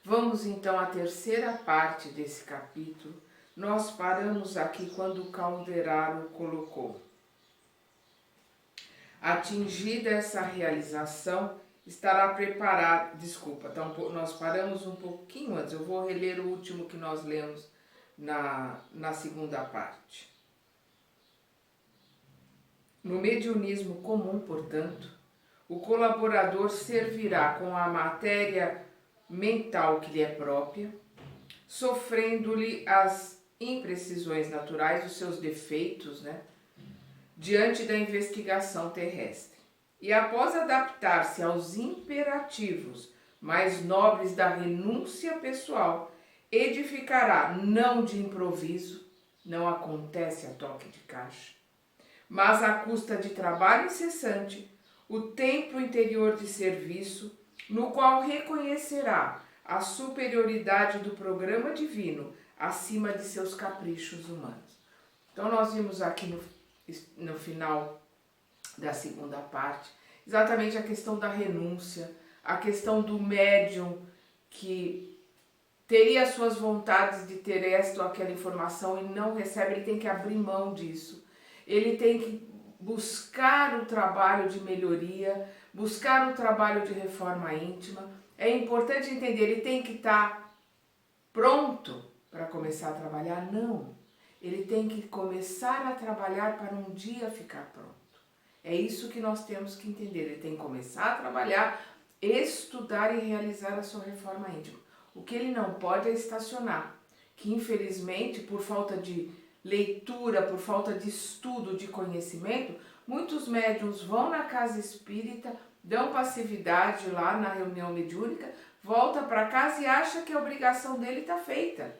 Vamos então à terceira parte desse capítulo. Nós paramos aqui quando Calderaro colocou: atingida essa realização, estará preparado. Desculpa, então nós paramos um pouquinho antes. Eu vou reler o último que nós lemos na segunda parte. No mediunismo comum, portanto, o colaborador servirá com a matéria mental que lhe é própria, sofrendo-lhe as imprecisões naturais, os seus defeitos, diante da investigação terrestre. E após adaptar-se aos imperativos mais nobres da renúncia pessoal, edificará não de improviso, não acontece a toque de caixa, mas à custa de trabalho incessante, o templo interior de serviço, no qual reconhecerá a superioridade do programa divino acima de seus caprichos humanos. Então nós vimos aqui no final da segunda parte exatamente a questão da renúncia, a questão do médium que teria suas vontades de ter esta ou aquela informação e não recebe, ele tem que abrir mão disso. Ele tem que buscar o trabalho de melhoria, buscar o trabalho de reforma íntima. É importante entender, ele tem que estar pronto para começar a trabalhar? Não. Ele tem que começar a trabalhar para um dia ficar pronto. É isso que nós temos que entender. Ele tem que começar a trabalhar, estudar e realizar a sua reforma íntima. O que ele não pode é estacionar, que infelizmente, por falta de leitura, por falta de estudo, de conhecimento, muitos médiuns vão na casa espírita, dão passividade lá na reunião mediúnica, volta para casa e acha que a obrigação dele está feita.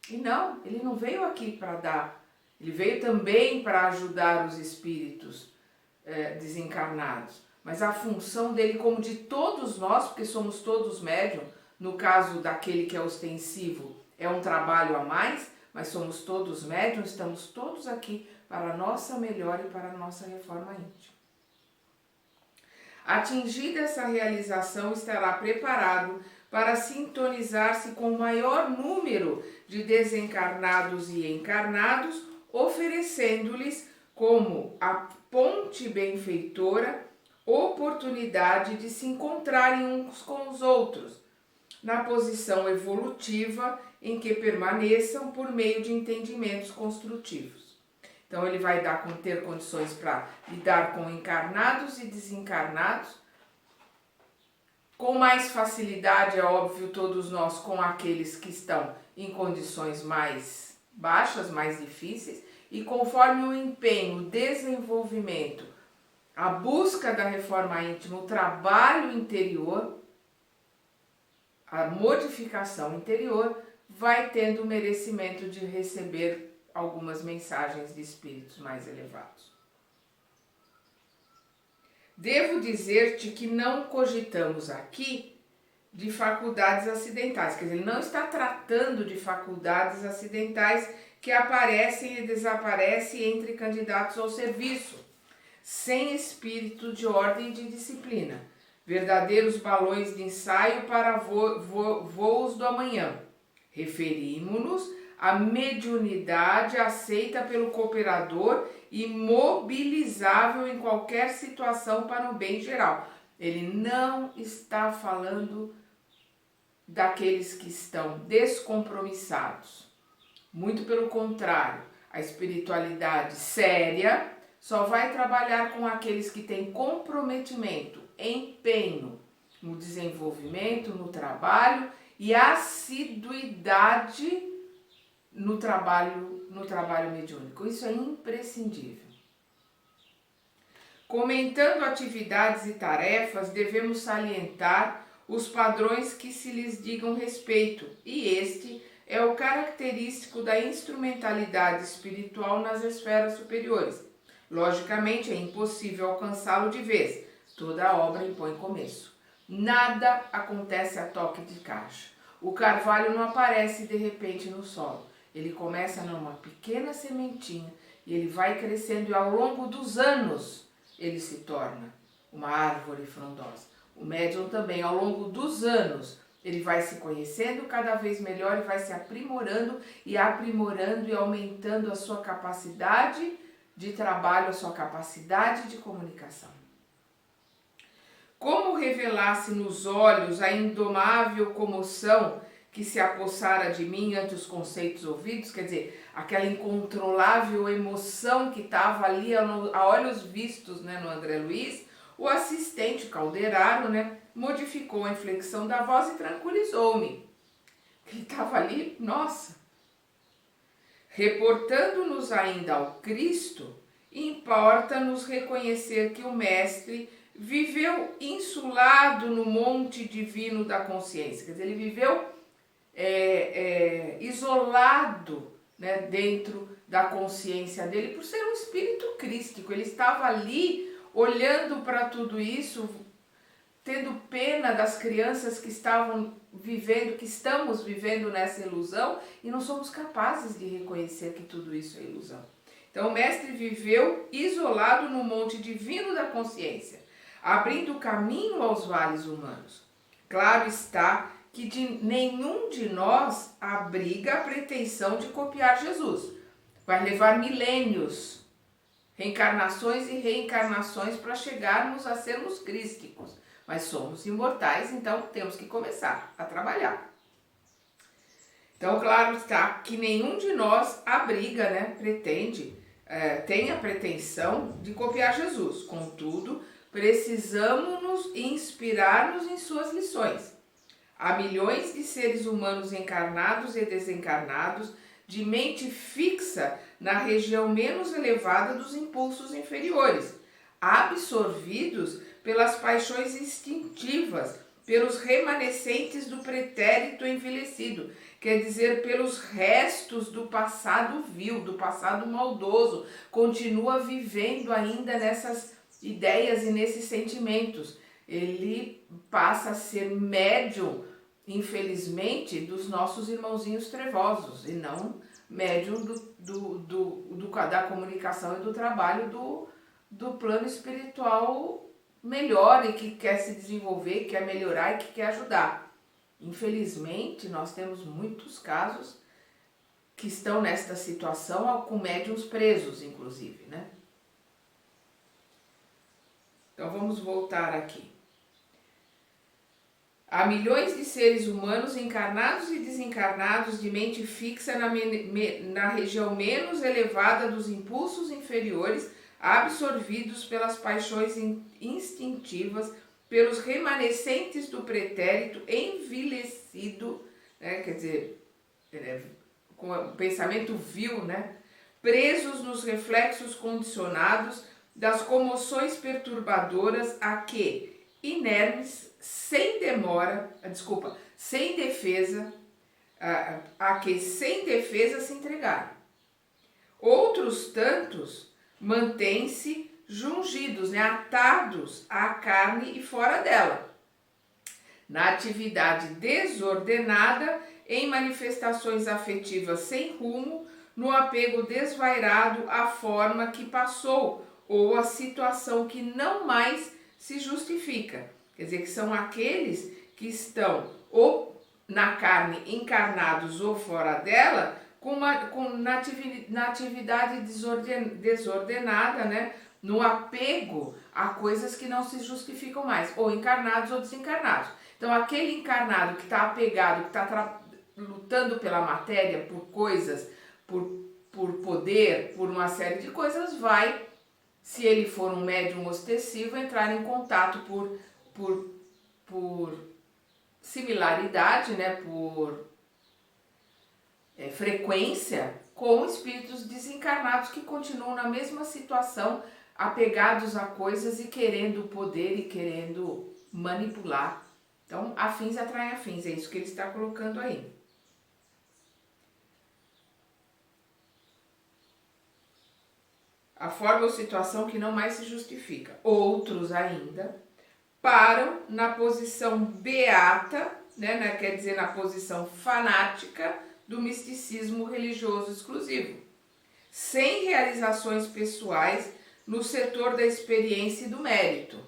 E não, ele não veio aqui para dar, ele veio também para ajudar os espíritos desencarnados. Mas a função dele, como de todos nós, porque somos todos médium, no caso daquele que é ostensivo, é um trabalho a mais, mas somos todos médiuns, estamos todos aqui para a nossa melhora e para a nossa reforma íntima. Atingida essa realização, estará preparado para sintonizar-se com o maior número de desencarnados e encarnados, oferecendo-lhes, como a ponte benfeitora, oportunidade de se encontrarem uns com os outros, na posição evolutiva em que permaneçam por meio de entendimentos construtivos. Então ele vai ter condições para lidar com encarnados e desencarnados, com mais facilidade, é óbvio, todos nós com aqueles que estão em condições mais baixas, mais difíceis, e conforme o empenho, o desenvolvimento, a busca da reforma íntima, o trabalho interior, a modificação interior, vai tendo o merecimento de receber algumas mensagens de espíritos mais elevados. Devo dizer-te que não cogitamos aqui de faculdades acidentais, quer dizer, ele não está tratando de faculdades acidentais que aparecem e desaparecem entre candidatos ao serviço, sem espírito de ordem e de disciplina, verdadeiros balões de ensaio para voos do amanhã. Referimos-nos à mediunidade aceita pelo cooperador e mobilizável em qualquer situação para o bem geral. Ele não está falando daqueles que estão descompromissados. Muito pelo contrário, a espiritualidade séria só vai trabalhar com aqueles que têm comprometimento, empenho no desenvolvimento, no trabalho e assiduidade no trabalho mediúnico. Isso é imprescindível. Comentando atividades e tarefas, devemos salientar os padrões que se lhes digam respeito, e este é o característico da instrumentalidade espiritual nas esferas superiores. Logicamente, é impossível alcançá-lo de vez. Toda obra impõe começo. Nada acontece a toque de caixa. O carvalho não aparece de repente no solo. Ele começa numa pequena sementinha e ele vai crescendo e ao longo dos anos ele se torna uma árvore frondosa. O médium também, ao longo dos anos, Ele vai se conhecendo cada vez melhor e vai se aprimorando e aumentando a sua capacidade de trabalho, a sua capacidade de comunicação. Como revelasse nos olhos a indomável comoção que se apossara de mim ante os conceitos ouvidos, quer dizer, aquela incontrolável emoção que estava ali a olhos vistos, né, no André Luiz, o assistente Calderaro, né, modificou a inflexão da voz e tranquilizou-me. Ele estava ali, nossa, reportando-nos ainda ao Cristo, importa-nos reconhecer que o Mestre viveu insulado no monte divino da consciência. Quer dizer, ele viveu isolado, né, dentro da consciência dele, por ser um espírito crístico. Ele estava ali olhando para tudo isso, tendo pena das crianças que estavam vivendo, que estamos vivendo nessa ilusão, e não somos capazes de reconhecer que tudo isso é ilusão. Então o Mestre viveu isolado no monte divino da consciência, abrindo caminho aos vales humanos. Claro está que nenhum de nós abriga a pretensão de copiar Jesus. Vai levar milênios, reencarnações e reencarnações para chegarmos a sermos crísticos. Mas somos imortais, então temos que começar a trabalhar. Então, claro está que nenhum de nós abriga, né, tem a pretensão de copiar Jesus. Contudo, precisamos nos inspirar-nos em suas lições. Há milhões de seres humanos encarnados e desencarnados, de mente fixa na região menos elevada dos impulsos inferiores, absorvidos pelas paixões instintivas, pelos remanescentes do pretérito envelhecido, quer dizer, pelos restos do passado vil, do passado maldoso, continua vivendo ainda nessas ideias e nesses sentimentos. Ele passa a ser médium, infelizmente, dos nossos irmãozinhos trevosos, e não médium da comunicação e do trabalho do plano espiritual melhor e que quer se desenvolver, quer melhorar e que quer ajudar. Infelizmente, nós temos muitos casos que estão nesta situação, com médiuns presos, inclusive, né? Então, vamos voltar aqui. Há milhões de seres humanos encarnados e desencarnados de mente fixa na região menos elevada dos impulsos inferiores, absorvidos pelas paixões instintivas, pelos remanescentes do pretérito envelhecido, né, quer dizer, com o pensamento vil, né, presos nos reflexos condicionados das comoções perturbadoras a que, inermes, sem defesa se entregaram. Outros tantos mantêm-se jungidos, né, atados à carne e fora dela, na atividade desordenada, em manifestações afetivas sem rumo, no apego desvairado à forma que passou ou à situação que não mais se justifica. Quer dizer, que são aqueles que estão ou na carne encarnados ou fora dela, na atividade desordenada, né? No apego a coisas que não se justificam mais, ou encarnados ou desencarnados. Então, aquele encarnado que está apegado, que está lutando pela matéria, por coisas, por poder, por uma série de coisas, vai, se ele for um médium ostensivo, entrar em contato por similaridade, né, por frequência, com espíritos desencarnados que continuam na mesma situação, apegados a coisas e querendo poder e querendo manipular. Então, afins atraem afins, é isso que ele está colocando aí. A forma ou situação que não mais se justifica. Outros ainda param na posição beata, né, quer dizer, na posição fanática do misticismo religioso exclusivo, sem realizações pessoais no setor da experiência e do mérito,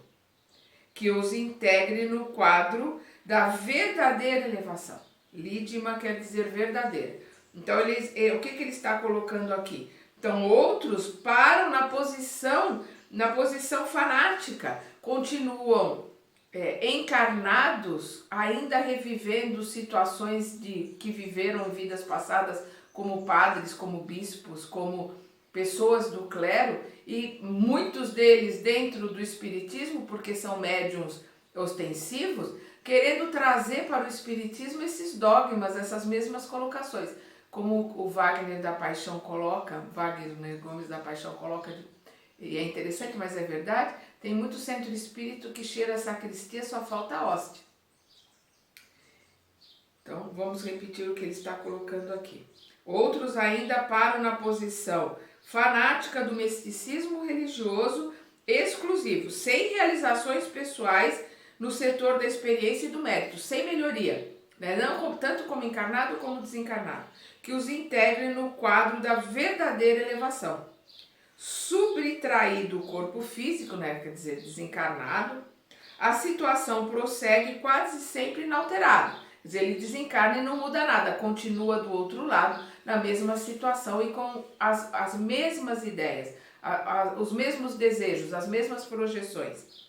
que os integre no quadro da verdadeira elevação. Lídima quer dizer verdadeira. Então, o que ele está colocando aqui? Então, outros param na posição fanática, continuam encarnados, ainda revivendo situações que viveram em vidas passadas, como padres, como bispos, como pessoas do clero, e muitos deles dentro do espiritismo, porque são médiuns ostensivos, querendo trazer para o espiritismo esses dogmas, essas mesmas colocações. Como o Wagner da Paixão coloca, Wagner Gomes da Paixão coloca, e é interessante, mas é verdade, tem muito centro espírito que cheira a sacristia, só falta a hóstia. Então, vamos repetir o que ele está colocando aqui. Outros ainda param na posição fanática do misticismo religioso exclusivo, sem realizações pessoais no setor da experiência e do mérito, sem melhoria, né? Não tanto como encarnado como desencarnado, que os integre no quadro da verdadeira elevação. Subtraído o corpo físico, né? Quer dizer, desencarnado, a situação prossegue quase sempre inalterada. Quer dizer, ele desencarna e não muda nada, continua do outro lado, na mesma situação e com as mesmas ideias, os mesmos desejos, as mesmas projeções.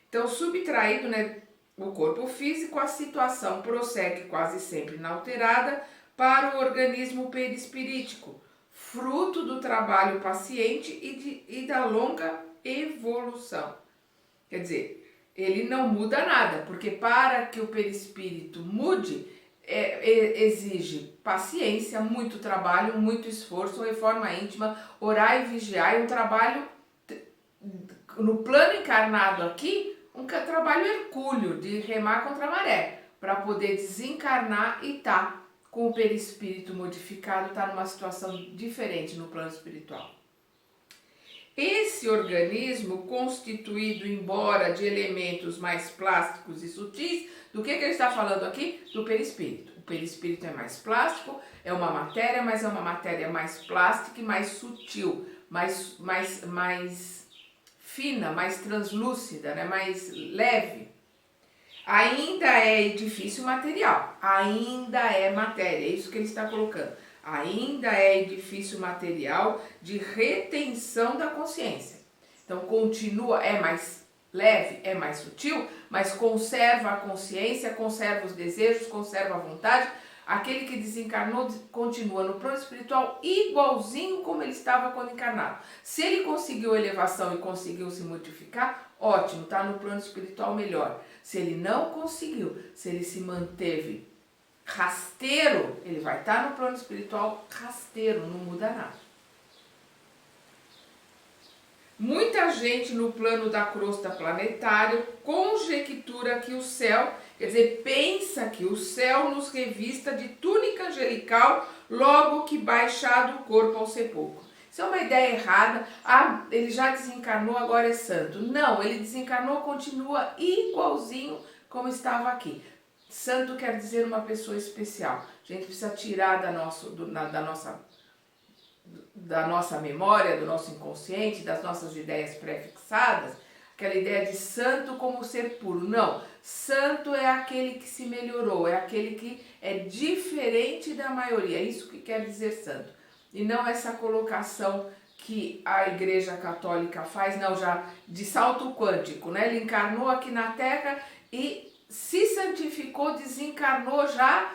Então, subtraído, né, o corpo físico, a situação prossegue quase sempre inalterada para o organismo perispirítico, fruto do trabalho paciente e da longa evolução. Quer dizer, ele não muda nada, porque para que o perispírito mude, exige paciência, muito trabalho, muito esforço, reforma íntima, orar e vigiar, e um trabalho no plano encarnado aqui, um trabalho hercúleo de remar contra a maré, para poder desencarnar e estar com o perispírito modificado, estar numa situação diferente no plano espiritual. Esse organismo, constituído, embora de elementos mais plásticos e sutis, do que ele está falando aqui? Do perispírito. O perispírito é mais plástico, é uma matéria, mas é uma matéria mais plástica e mais sutil, mais fina, mais translúcida, né? Mais leve. Ainda é edifício material, ainda é matéria, é isso que ele está colocando. Ainda é edifício material de retenção da consciência. Então continua, é mais leve, é mais sutil, mas conserva a consciência, conserva os desejos, conserva a vontade. Aquele que desencarnou continua no plano espiritual igualzinho como ele estava quando encarnado. Se ele conseguiu elevação e conseguiu se modificar, ótimo, está no plano espiritual melhor. Se ele não conseguiu, se ele se manteve rasteiro, ele vai estar no plano espiritual rasteiro, não muda nada. Muita gente no plano da crosta planetária conjectura que o céu, quer dizer, pensa que o céu nos revista de túnica angelical logo que baixado o corpo ao sepulcro. Isso é uma ideia errada. Ah, ele já desencarnou, agora é santo. Não, ele desencarnou, continua igualzinho como estava aqui. Santo quer dizer uma pessoa especial. A gente precisa tirar da nossa memória, do nosso inconsciente, das nossas ideias pré-fixadas, aquela ideia de santo como ser puro. Não, santo é aquele que se melhorou, é aquele que é diferente da maioria. É isso que quer dizer santo. E não essa colocação que a Igreja Católica faz, não, já de salto quântico, né? Ele encarnou aqui na Terra e se santificou, desencarnou já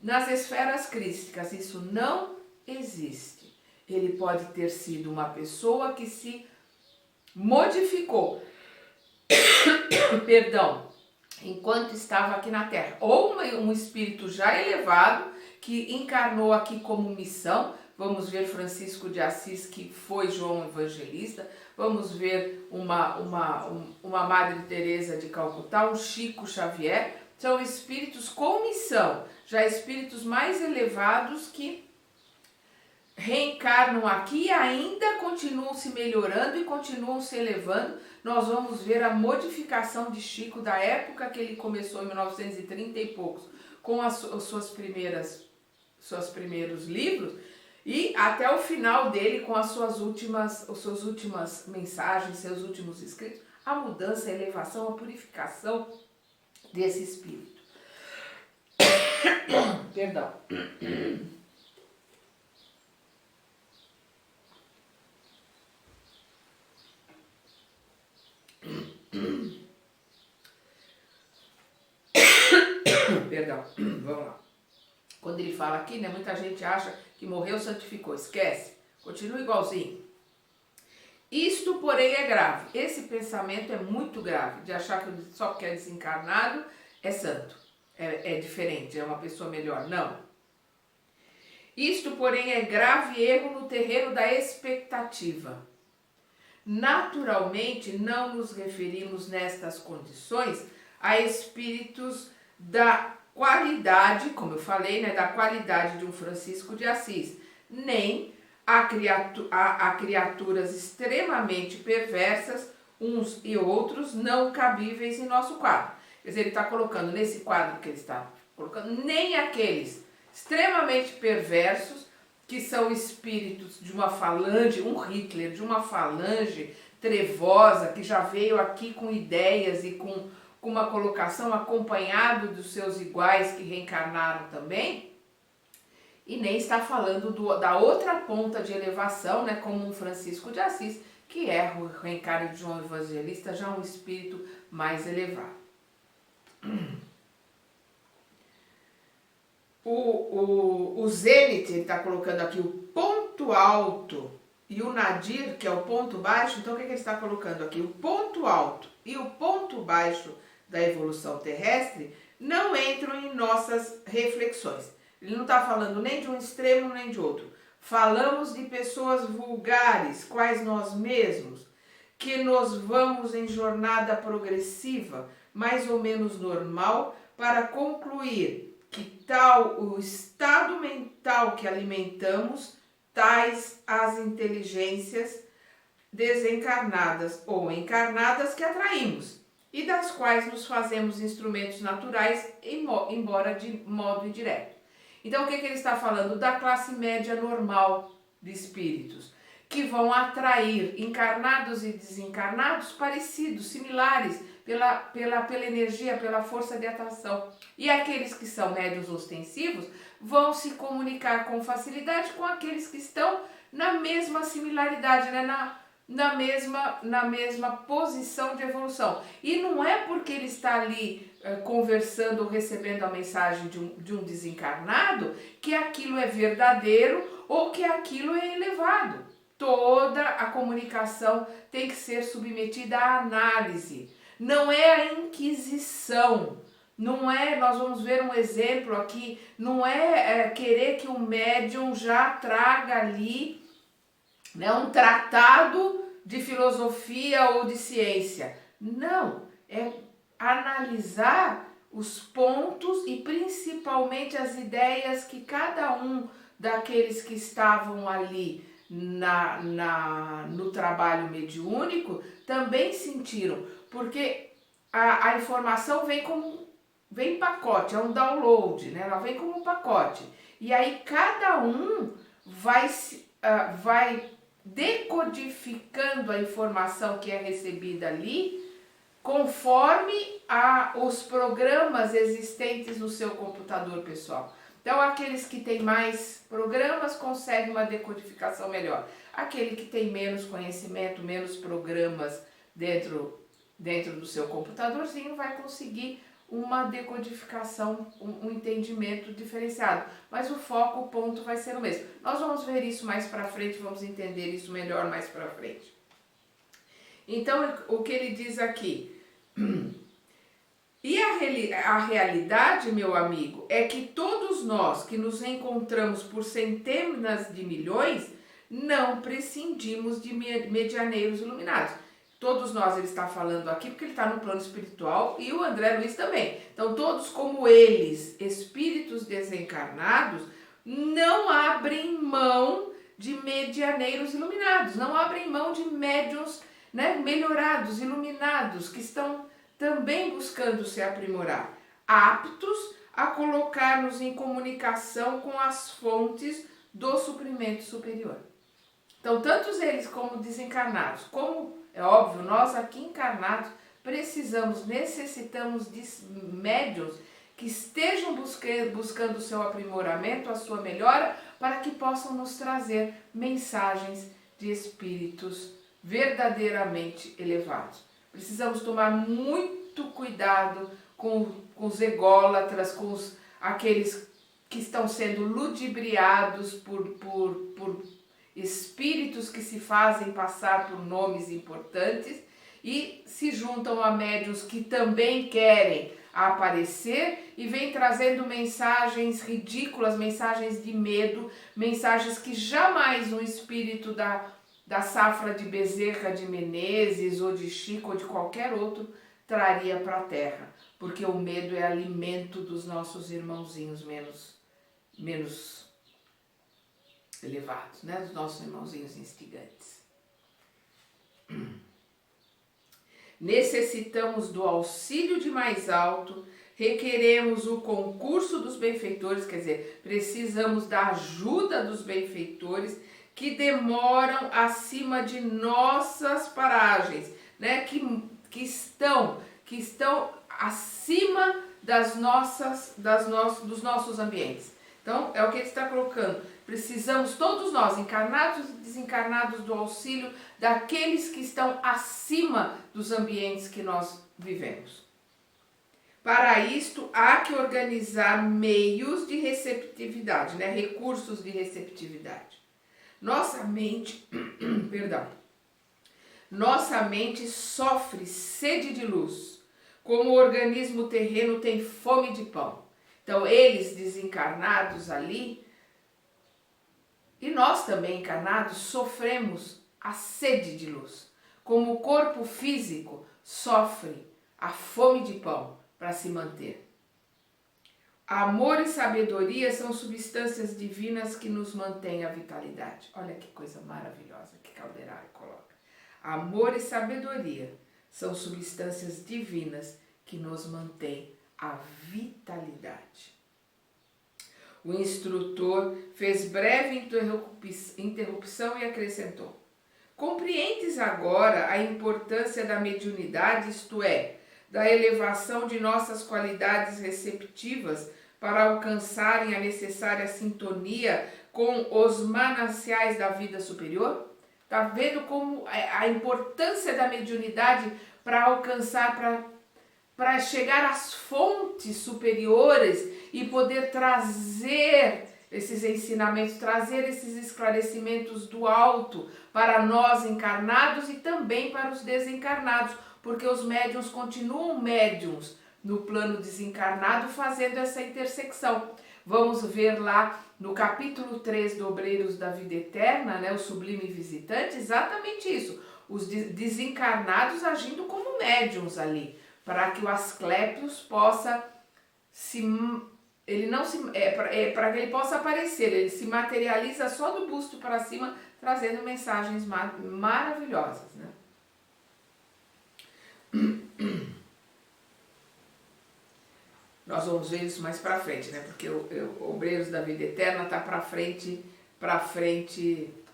nas esferas crísticas. Isso não existe. Ele pode ter sido uma pessoa que se modificou, perdão, enquanto estava aqui na Terra. Ou um espírito já elevado que encarnou aqui como missão. Vamos ver Francisco de Assis, que foi João Evangelista. Vamos ver uma Madre Teresa de Calcutá, um Chico Xavier. São espíritos com missão, já espíritos mais elevados que reencarnam aqui e ainda continuam se melhorando e continuam se elevando. Nós vamos ver a modificação de Chico da época que ele começou em 1930 e poucos, com os seus primeiros livros, e até o final dele com as suas últimas mensagens, seus últimos escritos, a mudança, a elevação, a purificação desse espírito. Perdão. Perdão, vamos lá. Quando ele fala aqui, né, muita gente acha que morreu, santificou. Esquece, continua igualzinho. Isto, porém, é grave. Esse pensamento é muito grave, de achar que só porque é desencarnado é santo. É diferente, é uma pessoa melhor. Não. Isto, porém, é grave erro no terreno da expectativa. Naturalmente, não nos referimos nestas condições a espíritos da qualidade, como eu falei, né, da qualidade de um Francisco de Assis, nem a criaturas extremamente perversas, uns e outros, não cabíveis em nosso quadro. Quer dizer, ele está colocando nesse quadro que ele está colocando, nem aqueles extremamente perversos, que são espíritos de uma falange, um Hitler, de uma falange trevosa, que já veio aqui com ideias e com uma colocação acompanhado dos seus iguais que reencarnaram também, e nem está falando da outra ponta de elevação, né, como um Francisco de Assis, que é o reencarne de João Evangelista, já um espírito mais elevado. O Zenit, ele está colocando aqui o ponto alto, e o Nadir, que é o ponto baixo. Então o que ele está colocando aqui? O ponto alto e o ponto baixo da evolução terrestre não entram em nossas reflexões. Ele não está falando nem de um extremo nem de outro. Falamos de pessoas vulgares, quais nós mesmos, que nos vamos em jornada progressiva, mais ou menos normal, para concluir que tal o estado mental que alimentamos, tais as inteligências desencarnadas ou encarnadas que atraímos, e das quais nos fazemos instrumentos naturais, embora de modo indireto. Então, o que ele está falando? Da classe média normal de espíritos, que vão atrair encarnados e desencarnados parecidos, similares, pela energia, pela força de atração. E aqueles que são médios ostensivos vão se comunicar com facilidade com aqueles que estão na mesma similaridade, né? na mesma posição de evolução. E não é porque ele está ali conversando ou recebendo a mensagem de um desencarnado que aquilo é verdadeiro ou que aquilo é elevado. Toda a comunicação tem que ser submetida à análise. Não é a inquisição. Não é, nós vamos ver um exemplo aqui, não é querer que o médium já traga ali, né, um tratado de filosofia ou de ciência. Não, é analisar os pontos e principalmente as ideias que cada um daqueles que estavam ali no trabalho mediúnico também sentiram, porque a informação vem em pacote, é um download, né? Ela vem como um pacote. E aí cada um vai decodificando a informação que é recebida ali conforme os programas existentes no seu computador pessoal. Então, aqueles que têm mais programas conseguem uma decodificação melhor. Aquele que tem menos conhecimento, menos programas dentro do seu computadorzinho vai conseguir uma decodificação, um entendimento diferenciado. Mas o foco, o ponto vai ser o mesmo. Nós vamos ver isso mais para frente, vamos entender isso melhor mais para frente. Então, o que ele diz aqui... E a realidade, meu amigo, é que todos nós que nos encontramos por centenas de milhões não prescindimos de medianeiros iluminados. Todos nós, ele está falando aqui porque ele está no plano espiritual e o André Luiz também. Então, todos como eles, espíritos desencarnados, não abrem mão de medianeiros iluminados, não abrem mão de médiuns, né, melhorados, iluminados, que estão também buscando se aprimorar, aptos a colocar-nos em comunicação com as fontes do suprimento superior. Então, tantos eles como desencarnados, como, é óbvio, nós aqui encarnados, necessitamos de médiuns que estejam buscando o seu aprimoramento, a sua melhora, para que possam nos trazer mensagens de espíritos verdadeiramente elevados. Precisamos tomar muito cuidado com os ególatras, com aqueles que estão sendo ludibriados por espíritos que se fazem passar por nomes importantes e se juntam a médiuns que também querem aparecer e vem trazendo mensagens ridículas, mensagens de medo, mensagens que jamais um espírito da safra de Bezerra de Menezes ou de Chico ou de qualquer outro traria para a Terra, porque o medo é alimento dos nossos irmãozinhos menos elevados, né? Dos nossos irmãozinhos instigantes. Necessitamos do auxílio de mais alto, requeremos o concurso dos benfeitores, quer dizer, precisamos da ajuda dos benfeitores que demoram acima de nossas paragens, né? Que estão acima dos nossos ambientes. Então, é o que ele está colocando. Precisamos, todos nós, encarnados e desencarnados, do auxílio daqueles que estão acima dos ambientes que nós vivemos. Para isto, há que organizar meios de receptividade, né? Recursos de receptividade. Nossa mente, nossa mente sofre sede de luz, como o organismo terreno tem fome de pão. Então, eles desencarnados ali, e nós também encarnados, sofremos a sede de luz, como o corpo físico sofre a fome de pão para se manter. Amor e sabedoria são substâncias divinas que nos mantêm a vitalidade. Olha que coisa maravilhosa que Calderaro coloca. Amor e sabedoria são substâncias divinas que nos mantêm a vitalidade. O instrutor fez breve interrupção e acrescentou: compreendes agora a importância da mediunidade, isto é, da elevação de nossas qualidades receptivas para alcançarem a necessária sintonia com os mananciais da vida superior? Está vendo como a importância da mediunidade para alcançar, para chegar às fontes superiores e poder trazer esses ensinamentos, trazer esses esclarecimentos do alto para nós encarnados e também para os desencarnados, porque os médiuns continuam médiuns no plano desencarnado fazendo essa intersecção. Vamos ver lá no capítulo 3 do Obreiros da Vida Eterna, né, o Sublime Visitante, exatamente isso, os desencarnados agindo como médiuns ali, para que o Asclépios possa para que ele possa aparecer, ele se materializa só do busto para cima, trazendo mensagens maravilhosas, né? Nós vamos ver isso mais para frente, né? Porque o Obreiros da Vida Eterna está para frente,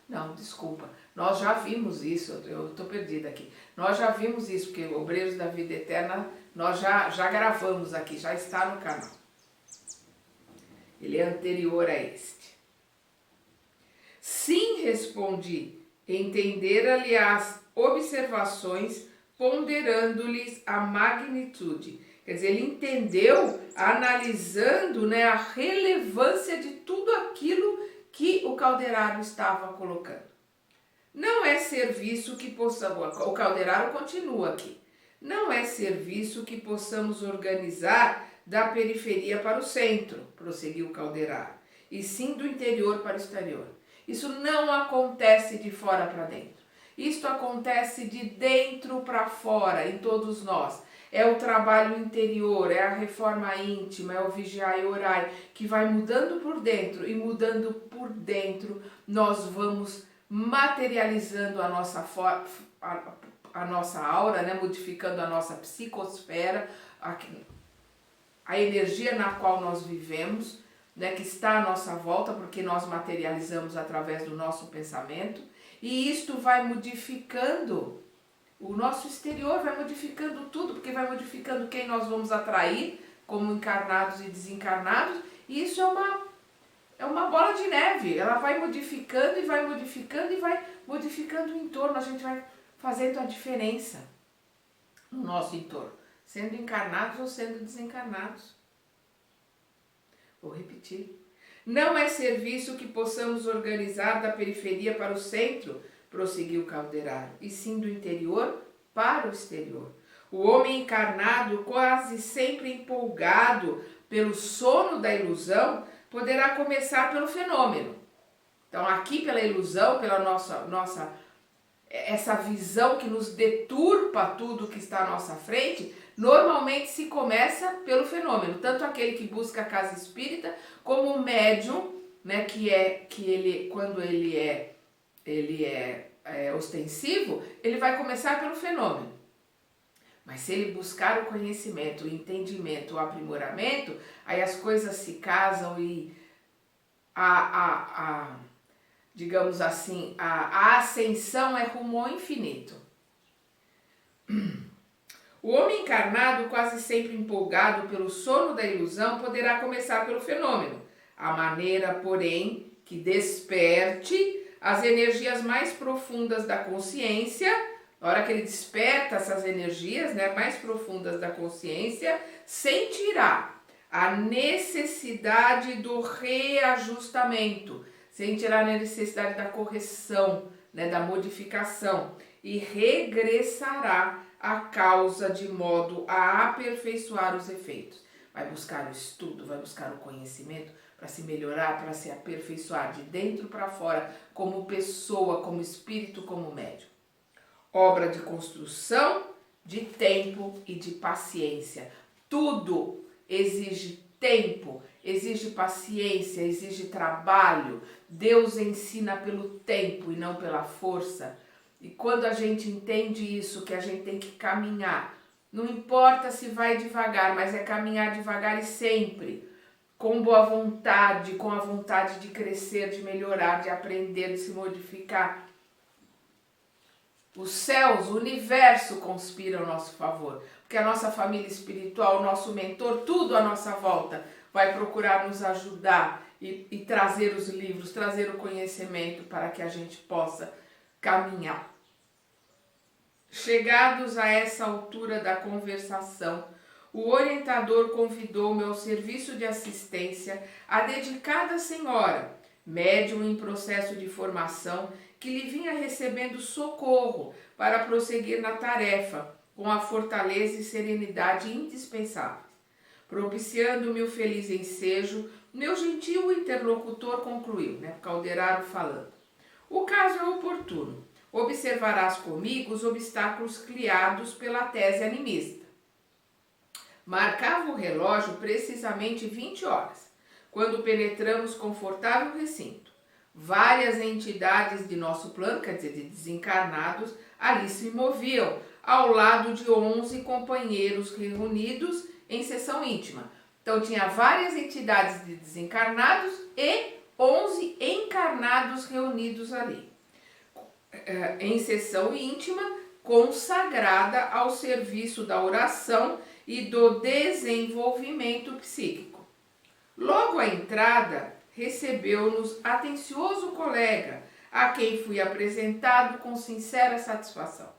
não, desculpa, nós já vimos isso, eu estou perdida aqui, nós já vimos isso, porque o Obreiros da Vida Eterna nós já gravamos aqui, já está no canal. Ele é anterior a este. Sim, respondi, entender-lhe as observações, ponderando-lhes a magnitude. Quer dizer, ele entendeu, analisando, né, a relevância de tudo aquilo que o Calderaro estava colocando. Não é serviço que possamos... O Calderaro continua aqui. Não é serviço que possamos organizar da periferia para o centro, prosseguiu Calderaro, e sim do interior para o exterior. Isso não acontece de fora para dentro. Isto acontece de dentro para fora, em todos nós. É o trabalho interior, é a reforma íntima, é o vigiar e orar, que vai mudando por dentro, e mudando por dentro, nós vamos materializando a nossa aura, né? Modificando a nossa psicosfera, a energia na qual nós vivemos, né? Que está à nossa volta, porque nós materializamos através do nosso pensamento, e isto vai modificando o nosso exterior, vai modificando tudo, porque vai modificando quem nós vamos atrair, como encarnados e desencarnados, e isso é uma bola de neve, ela vai modificando e vai modificando e vai modificando o entorno, a gente vai fazendo a diferença no nosso entorno, sendo encarnados ou sendo desencarnados. Vou repetir. Não é serviço que possamos organizar da periferia para o centro, prosseguiu Calderaro, e sim do interior para o exterior. O homem encarnado, quase sempre empolgado pelo sono da ilusão, poderá começar pelo fenômeno. Então, aqui pela ilusão, pela nossa essa visão que nos deturpa tudo que está à nossa frente, normalmente se começa pelo fenômeno. Tanto aquele que busca a casa espírita, como o médium, né, quando ele é ostensivo, ele vai começar pelo fenômeno. Mas se ele buscar o conhecimento, o entendimento, o aprimoramento, aí as coisas se casam e digamos assim, a ascensão é rumo ao infinito. O homem encarnado, quase sempre empolgado pelo sono da ilusão, poderá começar pelo fenômeno, a maneira, porém, que desperte as energias mais profundas da consciência. Na hora que ele desperta essas energias, né, mais profundas da consciência, sentirá a necessidade do reajustamento, sentirá a necessidade da correção, né, da modificação, e regressará à causa de modo a aperfeiçoar os efeitos. Vai buscar o estudo, vai buscar o conhecimento para se melhorar, para se aperfeiçoar de dentro para fora, como pessoa, como espírito, como médium. Obra de construção, de tempo e de paciência. Tudo exige tempo, exige paciência, exige trabalho. Deus ensina pelo tempo e não pela força. E quando a gente entende isso, que a gente tem que caminhar, não importa se vai devagar, mas é caminhar devagar e sempre, com boa vontade, com a vontade de crescer, de melhorar, de aprender, de se modificar. Os céus, o universo conspira ao nosso favor, porque a nossa família espiritual, o nosso mentor, tudo à nossa volta vai procurar nos ajudar e trazer os livros, trazer o conhecimento para que a gente possa caminhar. Chegados a essa altura da conversação, o orientador convidou-me ao serviço de assistência à dedicada senhora, médium em processo de formação, que lhe vinha recebendo socorro para prosseguir na tarefa, com a fortaleza e serenidade indispensáveis. Propiciando-me o feliz ensejo, meu gentil interlocutor concluiu, Calderaro falando. O caso é oportuno. Observarás comigo os obstáculos criados pela tese animista. Marcava o relógio precisamente 20 horas, quando penetramos confortável recinto. Várias entidades de nosso plano, quer dizer, de desencarnados, ali se moviam, ao lado de 11 companheiros reunidos em sessão íntima. Então tinha várias entidades de desencarnados e 11 encarnados reunidos ali, em sessão íntima, consagrada ao serviço da oração e do desenvolvimento psíquico. Logo à entrada, recebeu-nos atencioso colega, a quem fui apresentado com sincera satisfação.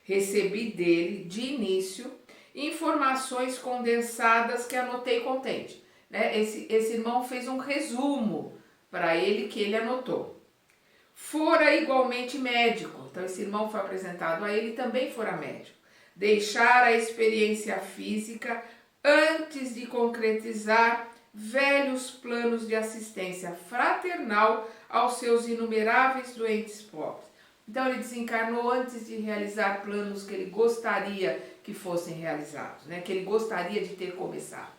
Recebi dele, de início, informações condensadas que anotei contente. Esse irmão fez um resumo para ele que ele anotou. Fora igualmente médico, então esse irmão foi apresentado a ele, também fora médico. Deixara a experiência física antes de concretizar velhos planos de assistência fraternal aos seus inumeráveis doentes pobres. Então ele desencarnou antes de realizar planos que ele gostaria que fossem realizados, que ele gostaria de ter começado.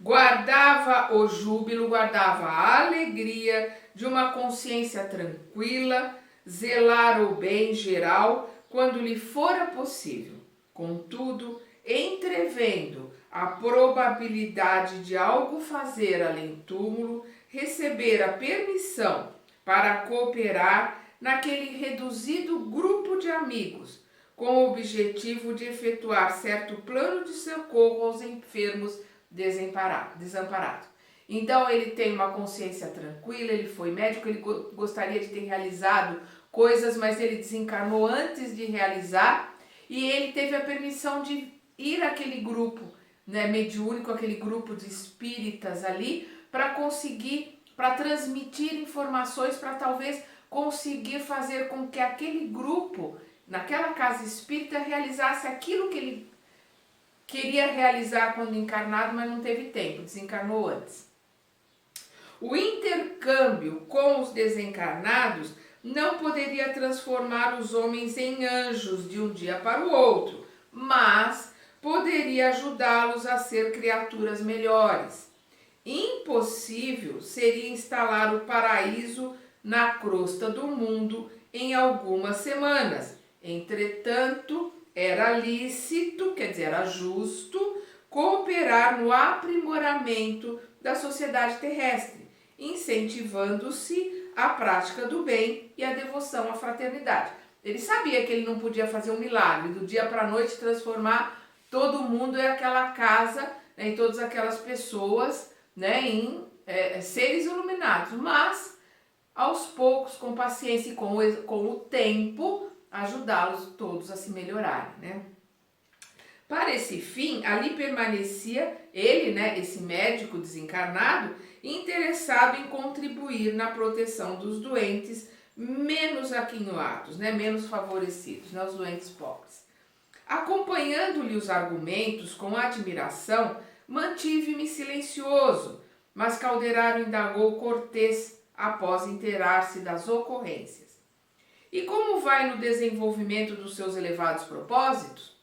Guardava o júbilo, guardava a alegria de uma consciência tranquila, zelar o bem geral quando lhe fora possível. Contudo, entrevendo a probabilidade de algo fazer além túmulo, receber a permissão para cooperar naquele reduzido grupo de amigos, com o objetivo de efetuar certo plano de socorro aos enfermos desamparados. Então ele tem uma consciência tranquila, ele foi médico, ele gostaria de ter realizado coisas, mas ele desencarnou antes de realizar, e ele teve a permissão de ir àquele grupo, né, mediúnico, aquele grupo de espíritas ali, para transmitir informações, para talvez conseguir fazer com que aquele grupo, naquela casa espírita, realizasse aquilo que ele queria realizar quando encarnado, mas não teve tempo, desencarnou antes. O intercâmbio com os desencarnados não poderia transformar os homens em anjos de um dia para o outro, mas poderia ajudá-los a ser criaturas melhores. Impossível seria instalar o paraíso na crosta do mundo em algumas semanas. Entretanto, era lícito, quer dizer, era justo, cooperar no aprimoramento da sociedade terrestre, incentivando-se a prática do bem e a devoção à fraternidade. Ele sabia que ele não podia fazer um milagre, do dia para a noite transformar todo mundo em aquela casa, né, em todas aquelas pessoas, né, em seres iluminados, mas aos poucos, com paciência e com o tempo, ajudá-los todos a se melhorarem, né? Para esse fim, ali permanecia ele, né, esse médico desencarnado, interessado em contribuir na proteção dos doentes menos aquinhoados, né, menos favorecidos, né, os doentes pobres. Acompanhando-lhe os argumentos com admiração, mantive-me silencioso, mas Calderaro indagou cortês após inteirar-se das ocorrências. E como vai no desenvolvimento dos seus elevados propósitos?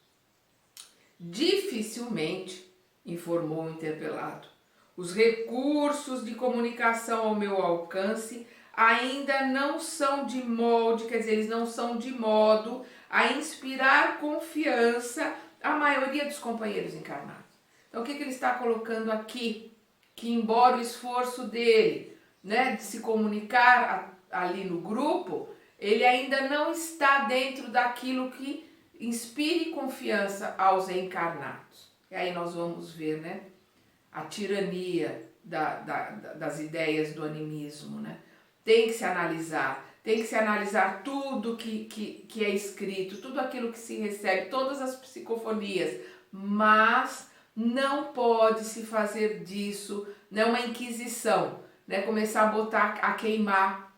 Dificilmente, informou o interpelado. Os recursos de comunicação ao meu alcance ainda não são de molde, quer dizer, eles não são de modo a inspirar confiança à maioria dos companheiros encarnados. Então, o que ele está colocando aqui? Que embora o esforço dele, né, de se comunicar ali no grupo, ele ainda não está dentro daquilo que inspire confiança aos encarnados. E aí nós vamos ver, né, a tirania das ideias do animismo, né? Tem que se analisar tudo que é escrito, tudo aquilo que se recebe, todas as psicofonias, mas não pode se fazer disso, né, uma inquisição, né, começar a queimar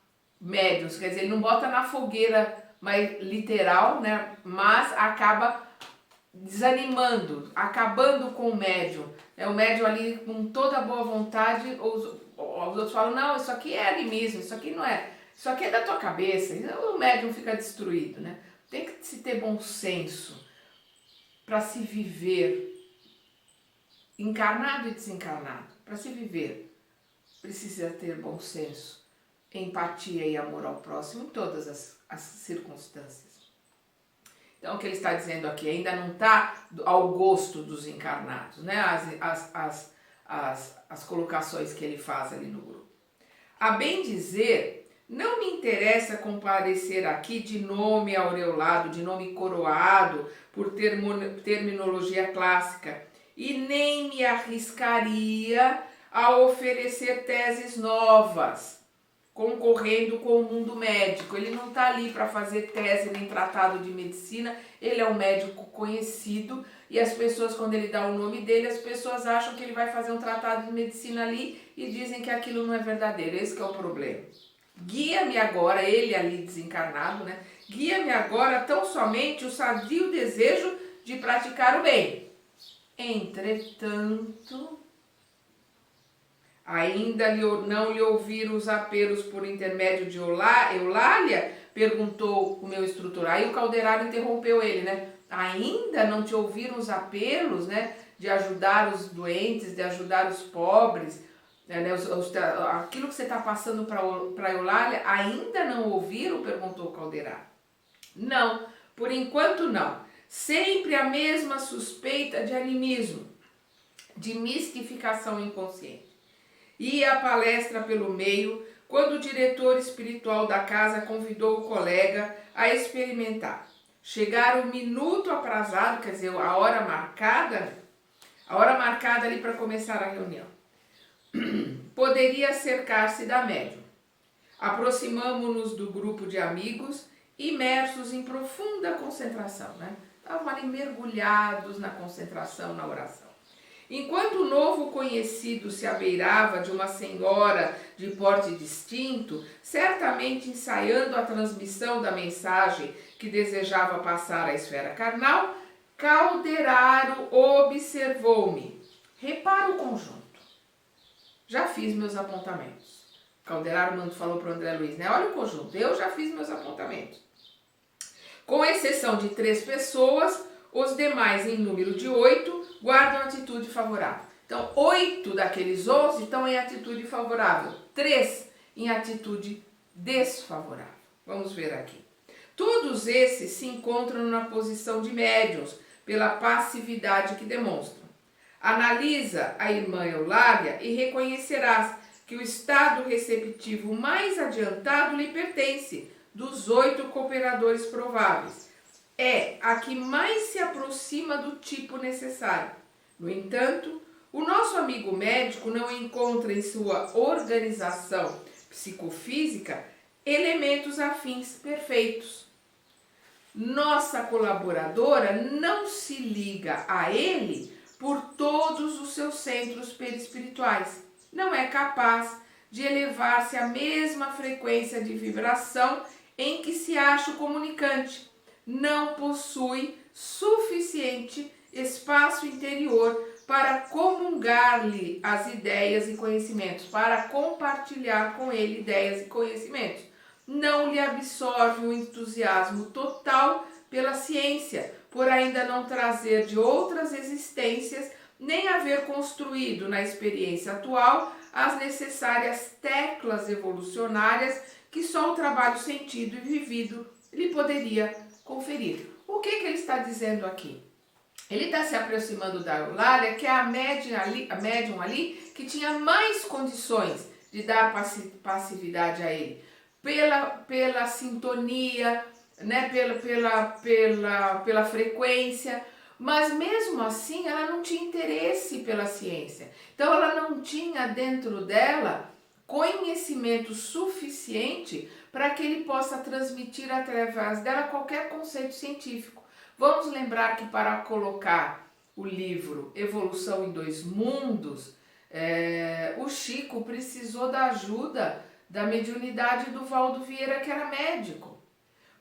médiuns, quer dizer, ele não bota na fogueira mais literal, né, mas acaba desanimando, acabando com o médium. O médium ali com toda a boa vontade, os outros falam, não, isso aqui é animismo, isso aqui não é, isso aqui é da tua cabeça, então o médium fica destruído, né? Tem que se ter bom senso para se viver, encarnado e desencarnado. Para se viver, precisa ter bom senso, empatia e amor ao próximo em todas as circunstâncias. Então, o que ele está dizendo aqui ainda não está ao gosto dos encarnados, né? As colocações que ele faz ali no grupo. A bem dizer, não me interessa comparecer aqui de nome aureolado, de nome coroado, por terminologia clássica, e nem me arriscaria a oferecer teses novas, concorrendo com o mundo médico. Ele não está ali para fazer tese nem tratado de medicina, ele é um médico conhecido e as pessoas, quando ele dá o nome dele, as pessoas acham que ele vai fazer um tratado de medicina ali e dizem que aquilo não é verdadeiro. Esse que é o problema. Guia-me agora, ele ali desencarnado, né? Guia-me agora tão somente o sadio desejo de praticar o bem. Entretanto, ainda não lhe ouviram os apelos por intermédio de Eulália? Perguntou o meu instrutor. Aí o Calderaro interrompeu ele, né? Ainda não te ouviram os apelos, né? De ajudar os doentes, de ajudar os pobres, né? Aquilo que você está passando para Eulália, ainda não ouviram? Perguntou o Calderaro. Não, por enquanto não. Sempre a mesma suspeita de animismo, de mistificação inconsciente. Ia a palestra pelo meio, quando o diretor espiritual da casa convidou o colega a experimentar. chegar o minuto aprazado, quer dizer, a hora marcada ali para começar a reunião. Poderia acercar-se da médium. Aproximamo-nos do grupo de amigos, imersos em profunda concentração, né? Estavam ali mergulhados na concentração, na oração. Enquanto o novo conhecido se abeirava de uma senhora de porte distinto, certamente ensaiando a transmissão da mensagem que desejava passar à esfera carnal, Calderaro observou-me. Repara o conjunto. Já fiz meus apontamentos. Calderaro falou para o André Luiz, né? Olha o conjunto, eu já fiz meus apontamentos. Com exceção de 3 pessoas, os demais, em número de 8, guardam atitude favorável. Então, 8 daqueles 11 estão em atitude favorável, 3 em atitude desfavorável. Vamos ver aqui. Todos esses se encontram na posição de médiuns, pela passividade que demonstram. Analisa a irmã Eulália e reconhecerás que o estado receptivo mais adiantado lhe pertence, dos 8 cooperadores prováveis. É a que mais se aproxima do tipo necessário. No entanto, o nosso amigo médico não encontra em sua organização psicofísica elementos afins perfeitos. Nossa colaboradora não se liga a ele por todos os seus centros perispirituais. Não é capaz de elevar-se à mesma frequência de vibração em que se acha o comunicante. Não possui suficiente espaço interior para comungar-lhe as ideias e conhecimentos, para compartilhar com ele ideias e conhecimentos. Não lhe absorve o entusiasmo total pela ciência, por ainda não trazer de outras existências, nem haver construído na experiência atual as necessárias teclas evolucionárias que só o trabalho sentido e vivido lhe poderia conferir. O que ele está dizendo aqui? Ele está se aproximando da Eulália, que é a médium ali que tinha mais condições de dar passividade a ele. Pela sintonia, né? pela frequência, mas mesmo assim ela não tinha interesse pela ciência. Então ela não tinha dentro dela conhecimento suficiente para que ele possa transmitir através dela qualquer conceito científico. Vamos lembrar que para colocar o livro Evolução em Dois Mundos, o Chico precisou da ajuda da mediunidade do Valdo Vieira, que era médico,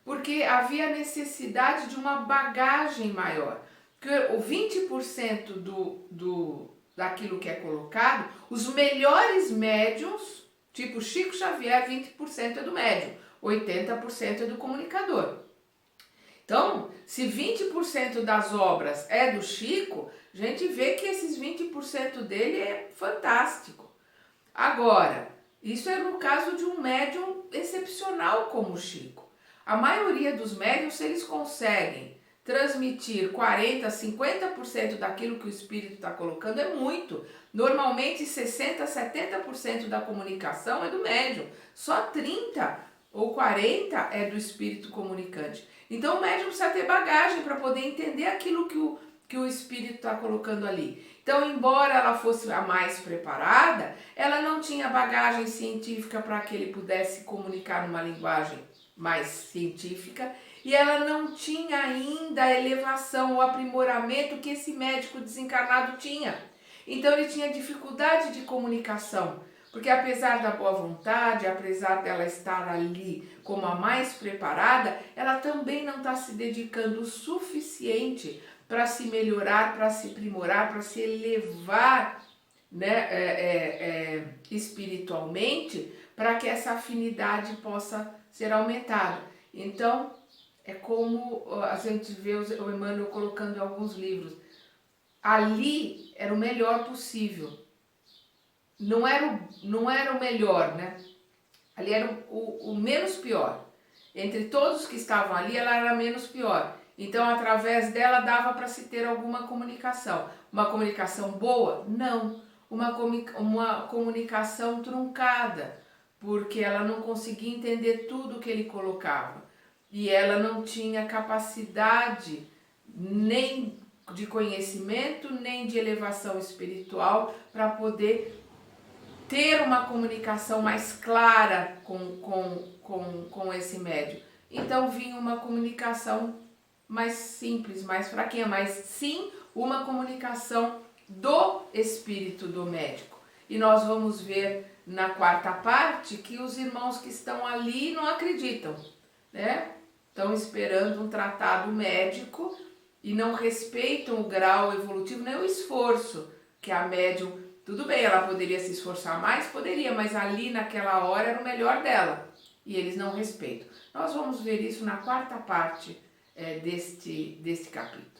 porque havia necessidade de uma bagagem maior. Porque o 20% daquilo que é colocado, os melhores médiums, tipo Chico Xavier, 20% é do médium, 80% é do comunicador. Então, se 20% das obras é do Chico, a gente vê que esses 20% dele é fantástico. Agora, isso é no caso de um médium excepcional como o Chico. A maioria dos médiums, se eles conseguem transmitir 40%, 50% daquilo que o espírito está colocando, é muito. Normalmente 60%, 70% da comunicação é do médium. Só 30% ou 40% é do espírito comunicante. Então o médium precisa ter bagagem para poder entender aquilo que o espírito está colocando ali. Então, embora ela fosse a mais preparada, ela não tinha bagagem científica para que ele pudesse comunicar numa linguagem mais científica, e ela não tinha ainda a elevação, o aprimoramento que esse médico desencarnado tinha. Então ele tinha dificuldade de comunicação, porque apesar da boa vontade, apesar dela estar ali como a mais preparada, ela também não está se dedicando o suficiente para se melhorar, para se aprimorar, para se elevar, né, espiritualmente, para que essa afinidade possa ser aumentada. Então, é como a gente vê o Emmanuel colocando em alguns livros. Ali era o melhor possível. Não era o melhor, né? Ali era o menos pior. Entre todos que estavam ali, ela era menos pior. Então, através dela, dava para se ter alguma comunicação. Uma comunicação boa? Não. Uma comunicação truncada, porque ela não conseguia entender tudo que ele colocava. e ela não tinha capacidade nem de conhecimento, nem de elevação espiritual para poder ter uma comunicação mais clara com esse médium. Então vinha uma comunicação mais simples, mais fraquinha, mas sim uma comunicação do espírito do médico. E nós vamos ver na quarta parte que os irmãos que estão ali não acreditam, né? Estão esperando um tratado médico e não respeitam o grau evolutivo, nem o esforço que a médium. Tudo bem, ela poderia se esforçar mais? Poderia, mas ali naquela hora era o melhor dela. E eles não respeitam. Nós vamos ver isso na quarta parte deste capítulo.